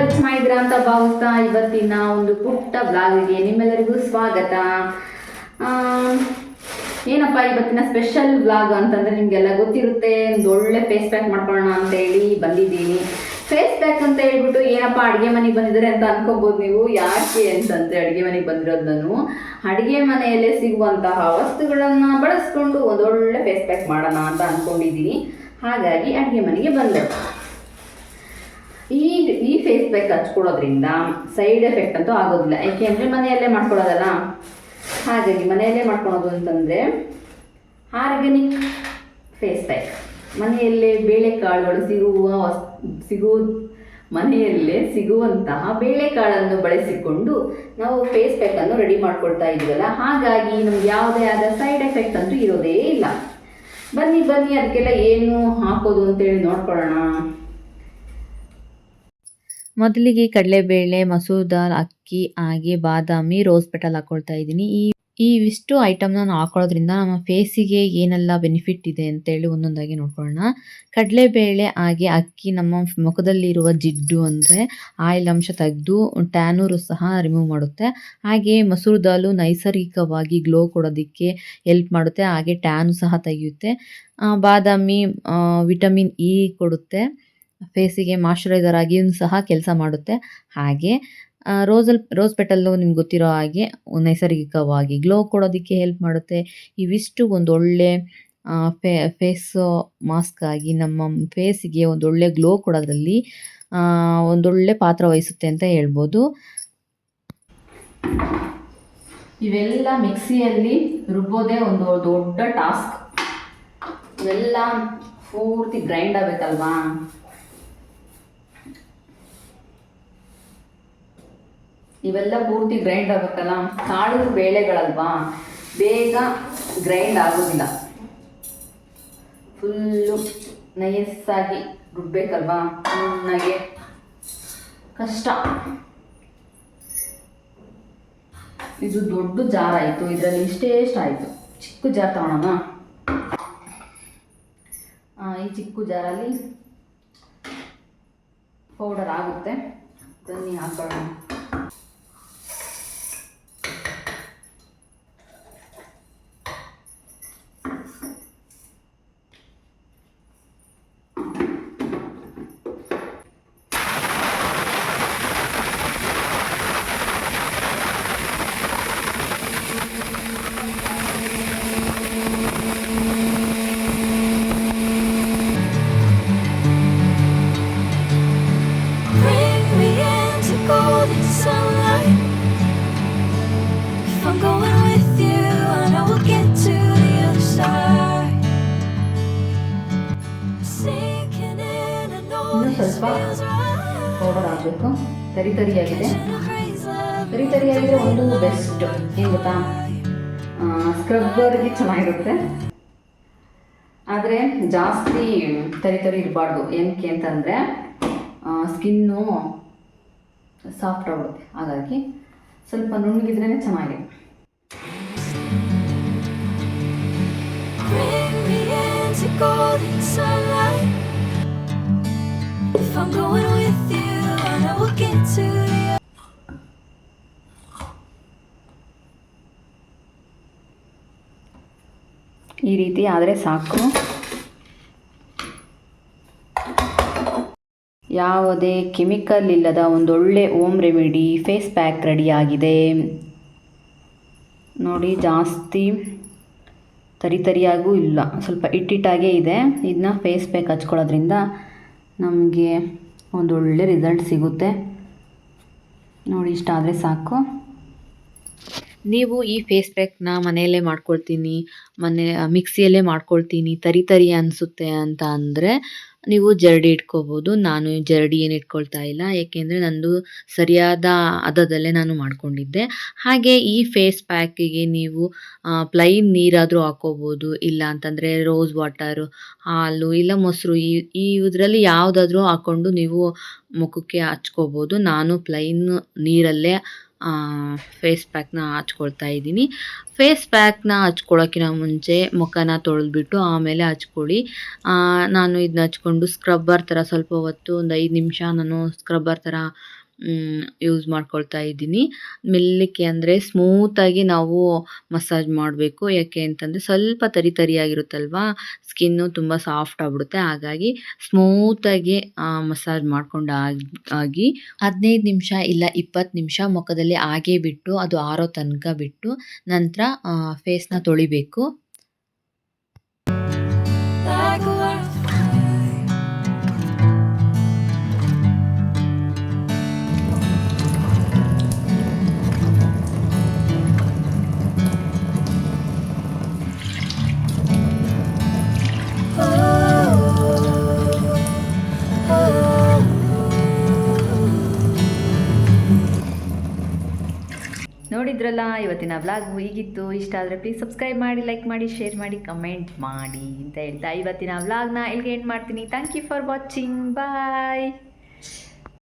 ಎಲ್ಲರೂ ಚೆನ್ನಾಗಿದ್ದೀರಾ ಅಂತ ಭಾವಿಸ್ತಾ ಇವತ್ತಿನ ಒಂದು ಪುಟ್ಟ ಬ್ಲಾಗಿಗೆ ನಿಮ್ಮೆಲ್ಲರಿಗೂ ಸ್ವಾಗತ. ಏನಪ್ಪ ಇವತ್ತಿನ ಸ್ಪೆಷಲ್ ಬ್ಲಾಗ್ ಅಂತಂದರೆ ನಿಮಗೆಲ್ಲ ಗೊತ್ತಿರುತ್ತೆ, ಒಂದು ಒಳ್ಳೆ ಫೇಸ್ ಪ್ಯಾಕ್ ಮಾಡ್ಕೊಳ್ಳೋಣ ಅಂತ ಹೇಳಿ ಬಂದಿದ್ದೀನಿ. ಫೇಸ್ ಪ್ಯಾಕ್ ಅಂತ ಹೇಳ್ಬಿಟ್ಟು ಏನಪ್ಪ ಅಡುಗೆ ಮನೆಗೆ ಬಂದಿದ್ದಾರೆ ಅಂತ ಅನ್ಕೋಬೋದು ನೀವು. ಯಾಕೆ ಅಂತಂದರೆ ಅಡುಗೆ ಮನೆಗೆ ಬಂದಿರೋದು ನಾನು ಅಡುಗೆ ಮನೆಯಲ್ಲೇ ಸಿಗುವಂತಹ ವಸ್ತುಗಳನ್ನು ಬಳಸ್ಕೊಂಡು ಒಂದೊಳ್ಳೆ ಫೇಸ್ ಪ್ಯಾಕ್ ಮಾಡೋಣ ಅಂತ ಅಂದ್ಕೊಂಡಿದ್ದೀನಿ. ಹಾಗಾಗಿ ಅಡುಗೆ ಮನೆಗೆ ಬಂದೆ. ಈ ಫೇಸ್ ಪ್ಯಾಕ್ ಹಚ್ಕೊಳ್ಳೋದ್ರಿಂದ ಸೈಡ್ ಎಫೆಕ್ಟ್ ಅಂತೂ ಆಗೋದಿಲ್ಲ, ಯಾಕೆಂದರೆ ಮನೆಯಲ್ಲೇ ಮಾಡ್ಕೊಳ್ಳೋದಲ್ಲ. ಹಾಗಾಗಿ ಮನೆಯಲ್ಲೇ ಮಾಡ್ಕೊಳೋದು ಅಂತಂದರೆ ಆರ್ಗ್ಯಾನಿಕ್ ಫೇಸ್ ಪ್ಯಾಕ್. ಮನೆಯಲ್ಲೇ ಬೇಳೆಕಾಳುಗಳು ಮನೆಯಲ್ಲೇ ಸಿಗುವಂತಹ ಬೇಳೆಕಾಳನ್ನು ಬಳಸಿಕೊಂಡು ನಾವು ಫೇಸ್ ಪ್ಯಾಕನ್ನು ರೆಡಿ ಮಾಡ್ಕೊಳ್ತಾ ಇದ್ದೀವಲ್ಲ, ಹಾಗಾಗಿ ನಮ್ಗೆ ಯಾವುದೇ ಆದ ಸೈಡ್ ಎಫೆಕ್ಟ್ ಅಂತೂ ಇರೋದೇ ಇಲ್ಲ. ಬನ್ನಿ ಅದಕ್ಕೆಲ್ಲ ಏನು ಹಾಕೋದು ಅಂತೇಳಿ ನೋಡ್ಕೊಳ್ಳೋಣ. ಮೊದಲಿಗೆ ಕಡಲೆಬೇಳೆ, ಮಸೂರ್ ದಾಲ್, ಅಕ್ಕಿ, ಹಾಗೆ ಬಾದಾಮಿ, ರೋಸ್ ಪೆಟಲ್ ಹಾಕೊಳ್ತಾ ಇದ್ದೀನಿ. ಇವಿಷ್ಟು ಐಟಮ್ನ ನಾವು ಹಾಕೊಳ್ಳೋದ್ರಿಂದ ನಮ್ಮ ಫೇಸಿಗೆ ಏನೆಲ್ಲ ಬೆನಿಫಿಟ್ ಇದೆ ಅಂತೇಳಿ ಒಂದೊಂದಾಗಿ ನೋಡ್ಕೊಳ್ಳೋಣ. ಕಡಲೆಬೇಳೆ ಹಾಗೆ ಅಕ್ಕಿ ನಮ್ಮ ಮುಖದಲ್ಲಿರುವ ಜಿಡ್ಡು ಅಂದರೆ ಆಯಿಲ್ ಅಂಶ ತೆಗೆದು ಟ್ಯಾನೂರು ಸಹ ರಿಮೂವ್ ಮಾಡುತ್ತೆ. ಹಾಗೆ ಮಸೂರ್ ದಾಲು ನೈಸರ್ಗಿಕವಾಗಿ ಗ್ಲೋ ಕೊಡೋದಕ್ಕೆ ಹೆಲ್ಪ್ ಮಾಡುತ್ತೆ, ಹಾಗೆ ಟ್ಯಾನು ಸಹ ತೆಗೆಯುತ್ತೆ. ಬಾದಾಮಿ ವಿಟಮಿನ್ ಇ ಕೊಡುತ್ತೆ, ಫೇಸಿಗೆ ಮಾಯ್ಶ್ಚರೈಸರ್ ಆಗಿಯೂ ಸಹ ಕೆಲಸ ಮಾಡುತ್ತೆ. ಹಾಗೆ ರೋಸ್ ಪೆಟಲ್ಲು ನಿಮ್ಗೆ ಗೊತ್ತಿರೋ ಹಾಗೆ ನೈಸರ್ಗಿಕವಾಗಿ ಗ್ಲೋ ಕೊಡೋದಕ್ಕೆ ಹೆಲ್ಪ್ ಮಾಡುತ್ತೆ. ಇವಿಷ್ಟು ಒಂದೊಳ್ಳೆ ಫೇಸ್ ಮಾಸ್ಕ್ ಆಗಿ ನಮ್ಮ ಫೇಸಿಗೆ ಒಂದೊಳ್ಳೆ ಗ್ಲೋ ಕೊಡೋದ್ರಲ್ಲಿ ಒಂದೊಳ್ಳೆ ಪಾತ್ರ ವಹಿಸುತ್ತೆ ಅಂತ ಹೇಳ್ಬೋದು. ಇವೆಲ್ಲ ಮಿಕ್ಸಿಯಲ್ಲಿ ರುಬ್ಬೋದೇ ಒಂದು ದೊಡ್ಡ ಟಾಸ್ಕ್. ಇವೆಲ್ಲ ಪೂರ್ತಿ ಗ್ರೈಂಡ್ ಆಗಬೇಕಲ್ವಾ. ಇವೆಲ್ಲ ಪೂರ್ತಿ ಗ್ರೈಂಡ್ ಆಗಬೇಕಲ್ಲ, ಕಾಳು ಬೇಳೆಗಳಲ್ವಾ, ಬೇಗ ಗ್ರೈಂಡ್ ಆಗೋದಿಲ್ಲ. ಫುಲ್ಲು ನೈಸಾಗಿ ರುಬ್ಬೇಕಲ್ವಾ, ಚೆನ್ನಾಗೆ ಕಷ್ಟ. ಇದು ದೊಡ್ಡ ಜಾರ್ ಆಯಿತು, ಇದರಲ್ಲಿ ಇಷ್ಟೇಷ್ಟು ಆಯಿತು. ಚಿಕ್ಕ ಜಾರ್ ತಗೊಳ್ಳೋಣ. ಈ ಚಿಕ್ಕ ಜಾರಲ್ಲಿ ಪೌಡರ್ ಆಗುತ್ತೆ. ಬನ್ನಿ ಹಾಕೋಣ. ಸ್ವಲ್ಪ ಪೌಡರ್ ಆಗಬೇಕು. ತರಿಯಾಗಿದೆ. ಒಂದು ಬೆಸ್ಟ್ ಏನು ಗೊತ್ತಾ, ಸ್ಕ್ರಬ್ಬರ್ಗೆ ಚೆನ್ನಾಗಿರುತ್ತೆ. ಆದರೆ ಜಾಸ್ತಿ ತರಿ ಇರಬಾರ್ದು. ಏನಕ್ಕೆ ಅಂತಂದರೆ ಸ್ಕಿನ್ನು ಸಾಫ್ಟ್ ಆಗುತ್ತೆ. ಹಾಗಾಗಿ ಸ್ವಲ್ಪ ನುಣ್ಣಗಿದ್ರೇ ಚೆನ್ನಾಗಿದೆ. ಈ ರೀತಿ ಆದರೆ ಸಾಕು. ಯಾವುದೇ ಕೆಮಿಕಲ್ ಇಲ್ಲದ ಒಂದೊಳ್ಳೆ ಹೋಮ್ ರೆಮಿಡಿ ಫೇಸ್ ಪ್ಯಾಕ್ ರೆಡಿಯಾಗಿದೆ ನೋಡಿ. ಜಾಸ್ತಿ ತರಿಯಾಗೂ ಇಲ್ಲ, ಸ್ವಲ್ಪ ಇಟ್ಟಿಟ್ಟಾಗೇ ಇದೆ. ಇದನ್ನ ಫೇಸ್ ಪ್ಯಾಕ್ ಹಚ್ಕೊಳ್ಳೋದ್ರಿಂದ ನಮಗೆ ಒಂದೊಳ್ಳೆ ರಿಸಲ್ಟ್ ಸಿಗುತ್ತೆ ನೋಡಿ. ಇಷ್ಟ ಆದರೆ ಸಾಕು. ನೀವು ಈ ಫೇಸ್ ಪ್ಯಾಕ್ನ ಮನೆಯಲ್ಲೇ ಮಾಡ್ಕೊಳ್ತೀನಿ, ಮಿಕ್ಸಿಯಲ್ಲೇ ಮಾಡ್ಕೊಳ್ತೀನಿ, ತರಿ ಅನಿಸುತ್ತೆ ಅಂತ ಅಂದರೆ ನೀವು ಜರಡಿ ಇಟ್ಕೋಬೋದು. ನಾನು ಜರಡಿ ಏನು ಇಟ್ಕೊಳ್ತಾ ಇಲ್ಲ, ಏಕೆಂದರೆ ನಂದು ಸರಿಯಾದ ಹದದಲ್ಲೇ ನಾನು ಮಾಡ್ಕೊಂಡಿದ್ದೆ. ಹಾಗೆ ಈ ಫೇಸ್ ಪ್ಯಾಕಿಗೆ ನೀವು ಪ್ಲೈನ್ ನೀರಾದರೂ ಹಾಕೋಬೋದು, ಇಲ್ಲ ಅಂತಂದರೆ ರೋಸ್ ವಾಟರು, ಹಾಲು, ಇಲ್ಲ ಮೊಸರು, ಇದರಲ್ಲಿ ಯಾವುದಾದ್ರೂ ಹಾಕ್ಕೊಂಡು ನೀವು ಮುಖಕ್ಕೆ ಹಚ್ಕೋಬೋದು. ನಾನು ಪ್ಲೈನ್ ನೀರಲ್ಲೇ ಫೇಸ್ ಪ್ಯಾಕ್ನ ಹಚ್ಕೊಳ್ತಾ ಇದ್ದೀನಿ. ಫೇಸ್ ಪ್ಯಾಕ್ನ ಹಚ್ಕೊಳ್ಳೋಕ್ಕಿಂತ ಮುಂಚೆ ಮುಖನ ತೊಳೆದ್ಬಿಟ್ಟು ಆಮೇಲೆ ಹಚ್ಕೊಳ್ಳಿ. ನಾನು ಇದನ್ನ ಹಚ್ಕೊಂಡು ಸ್ಕ್ರಬ್ಬರ್ ಥರ ಸ್ವಲ್ಪ ಹೊತ್ತು ಒಂದು 5 ನಿಮಿಷ ನಾನು ಸ್ಕ್ರಬ್ಬರ್ ಥರ ಯೂಸ್ ಮಾಡ್ಕೊಳ್ತಾ ಇದ್ದೀನಿ. ಮೆಲ್ಲಕ್ಕೆ ಅಂದರೆ ಸ್ಮೂತಾಗಿ ನಾವು ಮಸಾಜ್ ಮಾಡಬೇಕು. ಯಾಕೆ ಅಂತಂದರೆ ಸ್ವಲ್ಪ ತರಿಯಾಗಿರುತ್ತಲ್ವಾ, ಸ್ಕಿನ್ನು ತುಂಬ ಸಾಫ್ಟ್ ಆಗಿಬಿಡುತ್ತೆ. ಹಾಗಾಗಿ ಸ್ಮೂತಾಗಿ ಮಸಾಜ್ ಮಾಡ್ಕೊಂಡು ಆಗಿ 15 ನಿಮಿಷ ಇಲ್ಲ 20 ನಿಮಿಷ ಮುಖದಲ್ಲಿ ಹಾಗೇ ಬಿಟ್ಟು ಅದು ಆರೋ ತನಕ ಬಿಟ್ಟು ನಂತರ ಫೇಸ್ನ ತೊಳಿಬೇಕು. ನೋಡಿದ್ರಲ್ಲ, ಇವತ್ತಿನ ವ್ಲಾಗ್ ಹೀಗಿತ್ತು. ಇಷ್ಟ ಆದರೆ ಪ್ಲೀಸ್ ಸಬ್ಸ್ಕ್ರೈಬ್ ಮಾಡಿ, ಲೈಕ್ ಮಾಡಿ, ಶೇರ್ ಮಾಡಿ, ಕಮೆಂಟ್ ಮಾಡಿ ಅಂತ ಹೇಳ್ತಾ ಇವತ್ತಿನ ವ್ಲಾಗ್ನ ಇಲ್ಲಿಗೆ ಎಂಡ್ ಮಾಡ್ತೀನಿ. Thank you for watching. Bye.